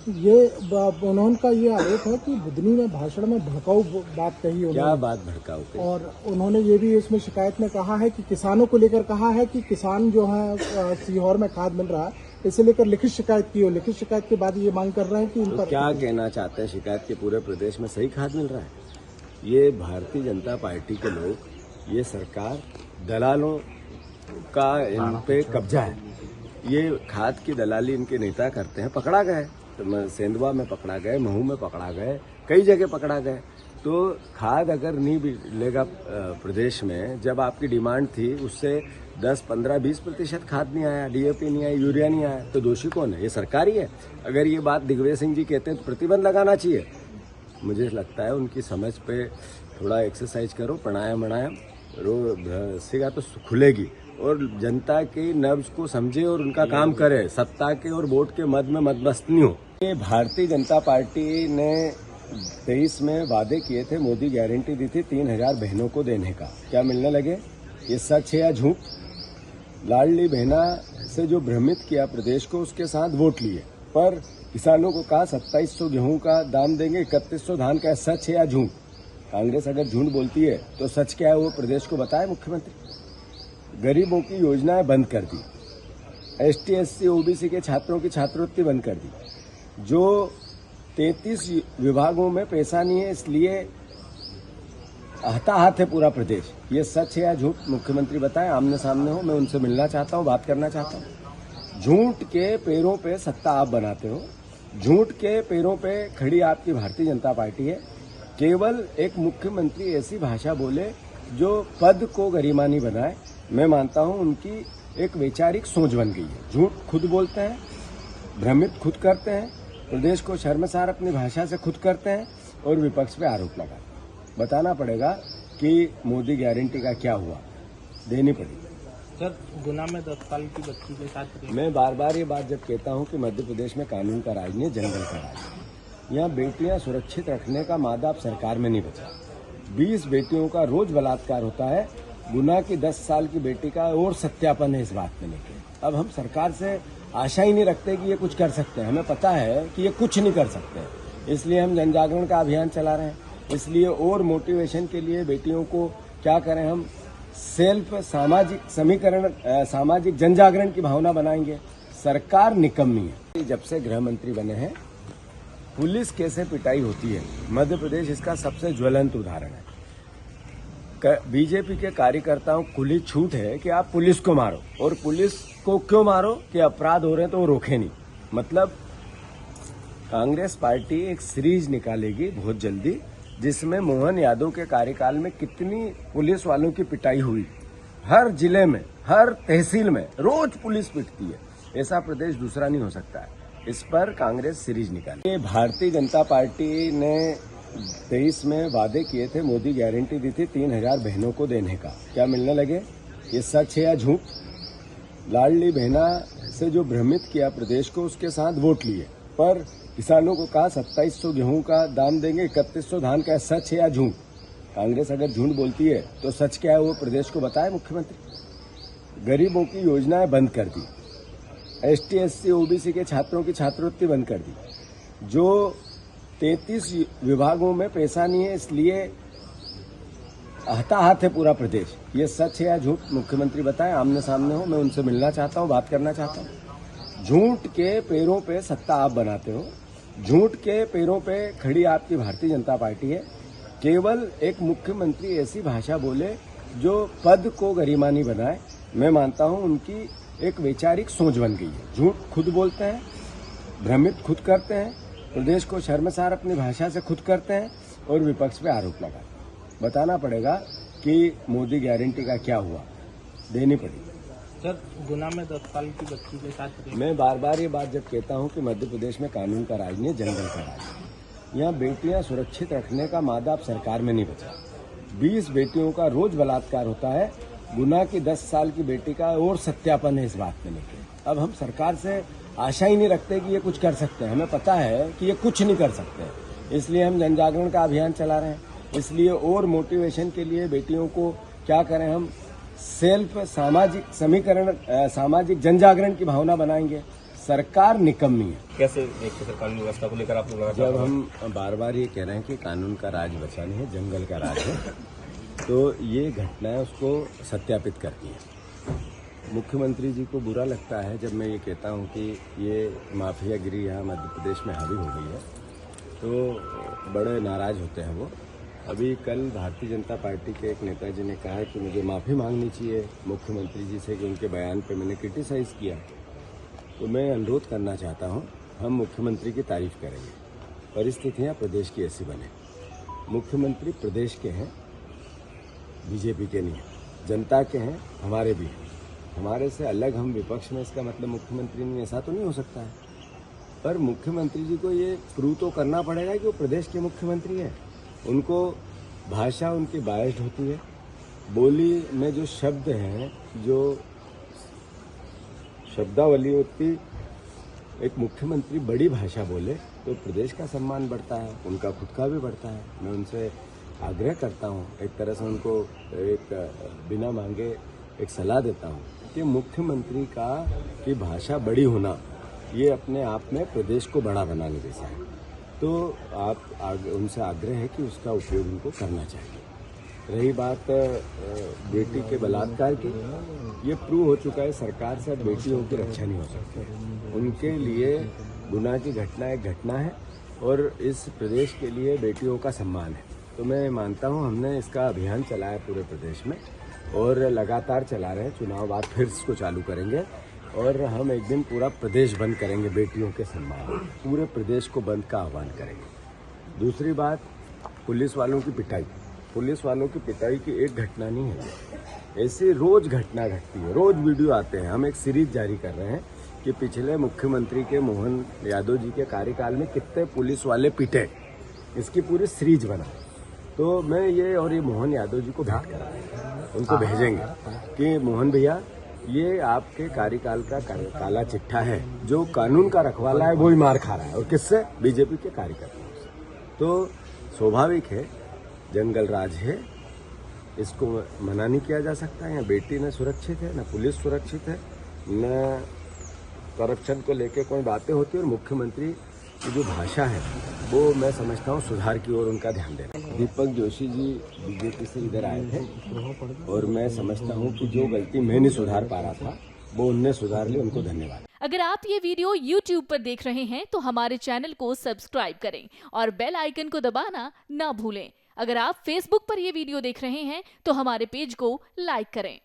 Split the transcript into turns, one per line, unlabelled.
ये उन्होंने ये आरोप है कि बुधनी ने भाषण में भड़काऊ बात कही
क्या
उन्होंने।
बात भड़काऊ कही?
और उन्होंने ये भी इसमें शिकायत में कहा है कि किसानों को लेकर कहा है कि किसान जो है सीहोर में खाद मिल रहा है, इसे लेकर लिखित शिकायत की हो। लिखित शिकायत के बाद ये मांग कर रहे हैं कि इन
तो
पर
क्या कहना चाहते हैं? शिकायत के पूरे प्रदेश में सही खाद मिल रहा है? ये भारतीय जनता पार्टी के लोग, ये सरकार दलालों का इन पे कब्जा है। ये खाद की दलाली इनके नेता करते हैं। पकड़ा गए, तो सेंधवा में पकड़ा गए, महू में पकड़ा गए, कई जगह पकड़ा गए। तो खाद अगर नहीं मिलेगा प्रदेश में, जब आपकी डिमांड थी उससे 10, 15, 20% खाद नहीं आया, डीएपी नहीं आया, यूरिया नहीं आया, तो दोषी कौन है? ये सरकार ही है। अगर ये बात दिग्विजय सिंह जी कहते हैं तो प्रतिबंध लगाना चाहिए। मुझे लगता है उनकी समझ पे थोड़ा एक्सरसाइज करो, प्राणायाम सीगा तो खुलेगी और जनता के नब्ज को समझे और उनका काम करे। सत्ता के और वोट के मद में मदमस्त नहीं हो। ये भारतीय जनता पार्टी ने 23 में वादे किए थे, मोदी गारंटी दी थी 3000 बहनों को देने का। क्या मिलने लगे? ये सच है या झूठ? लाडली बहना से जो भ्रमित किया प्रदेश को, उसके साथ वोट लिए, पर किसानों को कहा 2700 गेहूं का दाम देंगे, 3100 धान का। सच है या झूठ? कांग्रेस अगर झूठ बोलती है तो सच क्या है वो प्रदेश को बताए मुख्यमंत्री। गरीबों की योजनाएं बंद कर दी, एसटी, एससी, ओबीसी के छात्रों की छात्रवृत्ति बंद कर दी। जो 33 विभागों में पैसा नहीं है, इसलिए हताहत है पूरा प्रदेश। ये सच है या झूठ? मुख्यमंत्री बताएं, आमने सामने हो। मैं उनसे मिलना चाहता हूं, बात करना चाहता हूं। झूठ के पैरों पे सत्ता आप बनाते हो, झूठ के पैरों पे खड़ी आपकी भारतीय जनता पार्टी है। केवल एक मुख्यमंत्री ऐसी भाषा बोले जो पद को गरिमानी बनाए, मैं मानता हूं उनकी एक वैचारिक सोच बन गई है। झूठ खुद बोलते हैं, भ्रमित खुद करते हैं, प्रदेश को शर्मसार अपनी भाषा से खुद करते हैं और विपक्ष पे आरोप लगाते हैं। बताना पड़ेगा कि मोदी गारंटी का क्या हुआ, देनी पड़ेगी।
सर, गुना में 10 साल की बच्ची के साथ
मैं बार बार ये बात जब कहता हूं कि मध्य प्रदेश में कानून का राज नहीं, जंगल का राज है। यहाँ बेटियां सुरक्षित रखने का मादा अब सरकार में नहीं बचा। 20 बेटियों का रोज बलात्कार होता है। गुना की 10 साल की बेटी का और सत्यापन है इस बात में लेके। अब हम सरकार से आशा ही नहीं रखते कि ये कुछ कर सकते हैं। हमें पता है कि ये कुछ नहीं कर सकते, इसलिए हम जन जागरण का अभियान चला रहे हैं। इसलिए और मोटिवेशन के लिए बेटियों को क्या करें, हम सेल्फ सामाजिक समीकरण, सामाजिक जन जागरण की भावना बनाएंगे। सरकार निकम्मी है। जब से गृह मंत्री बने हैं, पुलिस कैसे पिटाई होती है, मध्य प्रदेश इसका सबसे ज्वलंत उदाहरण है। बीजेपी के कार्यकर्ताओं को खुली छूट है कि आप पुलिस को मारो, और पुलिस को क्यों मारो? कि अपराध हो रहे हैं तो वो रोके नहीं। मतलब कांग्रेस पार्टी एक सीरीज निकालेगी बहुत जल्दी, जिसमें मोहन यादव के कार्यकाल में कितनी पुलिस वालों की पिटाई हुई। हर जिले में, हर तहसील में रोज पुलिस पिटती है। ऐसा प्रदेश दूसरा नहीं हो सकता है। इस पर कांग्रेस सीरीज निकाली। भारतीय जनता पार्टी ने 23 में वादे किए थे, मोदी गारंटी दी थी 3000 बहनों को देने का। क्या मिलने लगे? ये सच है या झूठ? लाडली बहना से जो भ्रमित किया प्रदेश को, उसके साथ वोट लिए, पर किसानों को कहा 2700 गेहूं का दाम देंगे, 3100 धान का। सच है या झूठ? कांग्रेस अगर झूठ बोलती है तो सच क्या है वो प्रदेश को बताए मुख्यमंत्री। गरीबों की योजनाएं बंद कर दी, एसटी, एससी, ओबीसी के छात्रों की छात्रवृत्ति बंद कर दी। जो 33 विभागों में पैसा नहीं है, इसलिए हताहत है पूरा प्रदेश। ये सच है या झूठ? मुख्यमंत्री बताएं, आमने सामने हो। मैं उनसे मिलना चाहता हूं, बात करना चाहता हूं। झूठ के पैरों पे सत्ता आप बनाते हो, झूठ के पैरों पे खड़ी आपकी भारतीय जनता पार्टी है। केवल एक मुख्यमंत्री ऐसी भाषा बोले जो पद को गरिमानी बनाए, मैं मानता हूं उनकी एक वैचारिक सोच बन गई है। झूठ खुद बोलते हैं, भ्रमित खुद करते हैं, प्रदेश को शर्मसार अपनी भाषा से खुद करते हैं और विपक्ष पे आरोप लगाते हैं। बताना पड़ेगा कि मोदी गारंटी का क्या हुआ, देनी पड़ेगी।
सर, गुना में 10 साल की बच्ची के साथ
मैं बार बार ये बात जब कहता हूं कि मध्य प्रदेश में कानून का राज नहीं, जंगल का राज है। यहाँ बेटियां सुरक्षित रखने का मादा अब सरकार में नहीं बचा। 20 बेटियों का रोज बलात्कार होता है। गुना की 10 साल की बेटी का और सत्यापन है इस बात में लेके। अब हम सरकार से आशा ही नहीं रखते कि ये कुछ कर सकते हैं। हमें पता है कि ये कुछ नहीं कर सकते, इसलिए हम जन जागरण का अभियान चला रहे हैं। इसलिए और मोटिवेशन के लिए बेटियों को क्या करें, हम सेल्फ सामाजिक समीकरण, सामाजिक जन जागरण की भावना बनाएंगे। सरकार निकम्मी है।
कैसे देखते सर कानून व्यवस्था को लेकर आप लोग लगातार
जब हम बार बार ये कह रहे हैं कि कानून का राज बचा नहीं है, जंगल का राज है, तो ये घटनाएं उसको सत्यापित करती हैं। मुख्यमंत्री जी को बुरा लगता है जब मैं ये कहता हूँ कि ये माफियागिरी यहाँ मध्य प्रदेश में हावी हो गई है, तो बड़े नाराज होते हैं वो। अभी कल भारतीय जनता पार्टी के एक नेताजी ने कहा है कि मुझे माफ़ी मांगनी चाहिए मुख्यमंत्री जी से कि उनके बयान पे मैंने क्रिटिसाइज़ किया। तो मैं अनुरोध करना चाहता हूँ, हम मुख्यमंत्री की तारीफ करेंगे, परिस्थितियाँ प्रदेश की ऐसी बने। मुख्यमंत्री प्रदेश के हैं, बीजेपी के नहीं, जनता के हैं, हमारे भी हैं। हमारे से अलग हम विपक्ष में, इसका मतलब मुख्यमंत्री नहीं, ऐसा तो नहीं हो सकता है। पर मुख्यमंत्री जी को ये प्रूव तो करना पड़ेगा कि वो प्रदेश के मुख्यमंत्री हैं। उनको भाषा उनकी बायस्ड होती है, बोली में जो शब्द हैं, जो शब्दावली होती, एक मुख्यमंत्री बड़ी भाषा बोले तो प्रदेश का सम्मान बढ़ता है, उनका खुद का भी बढ़ता है। मैं उनसे आग्रह करता हूँ, एक तरह से उनको एक बिना मांगे एक सलाह देता हूँ कि मुख्यमंत्री की भाषा बड़ी होना ये अपने आप में प्रदेश को बड़ा बनाने जैसा है। तो आप उनसे आग्रह है कि उसका उपयोग उनको करना चाहिए। रही बात बेटी के बलात्कार की, ये प्रूव हो चुका है सरकार से अब बेटियों की रक्षा नहीं हो सकती। उनके लिए गुनाह की घटना एक घटना है और इस प्रदेश के लिए बेटियों का सम्मान है। तो मैं मानता हूँ हमने इसका अभियान चलाया पूरे प्रदेश में और लगातार चला रहे हैं। चुनाव बाद फिर इसको चालू करेंगे और हम एक दिन पूरा प्रदेश बंद करेंगे बेटियों के सम्मान, पूरे प्रदेश को बंद का आह्वान करेंगे। दूसरी बात, पुलिस वालों की पिटाई। पुलिस वालों की पिटाई की एक घटना नहीं है, ऐसी रोज घटना घटती है, रोज वीडियो आते हैं। हम एक सीरीज जारी कर रहे हैं कि पिछले मुख्यमंत्री के मोहन यादव जी के कार्यकाल में कितने पुलिस वाले पिटे, इसकी पूरी सीरीज बना। तो मैं ये मोहन यादव जी को भेंट करा, उनको भेजेंगे कि मोहन भैया, ये आपके कार्यकाल का काला चिट्ठा है, जो कानून का रखवाला है वो ही मार खा रहा है, और किससे? बीजेपी के कार्यकर्ताओं से। तो स्वाभाविक है, जंगल राज है, इसको मना नहीं किया जा सकता। यहाँ बेटी न सुरक्षित है, न पुलिस सुरक्षित है, न करप्शन को लेके कोई बातें होती है। और मुख्यमंत्री की जो भाषा है वो मैं समझता हूँ सुधार की ओर उनका ध्यान दे रहा है। दीपक जोशी जी बीजेपी से इधर आए थे और मैं समझता हूँ कि जो गलती मैं नहीं सुधार पा रहा था वो उनने सुधार ली, उनको धन्यवाद।
अगर आप ये वीडियो YouTube पर देख रहे हैं तो हमारे चैनल को सब्सक्राइब करें और बेल आइकन को दबाना ना भूलें। अगर आप Facebook पर ये वीडियो देख रहे हैं तो हमारे पेज को लाइक करें।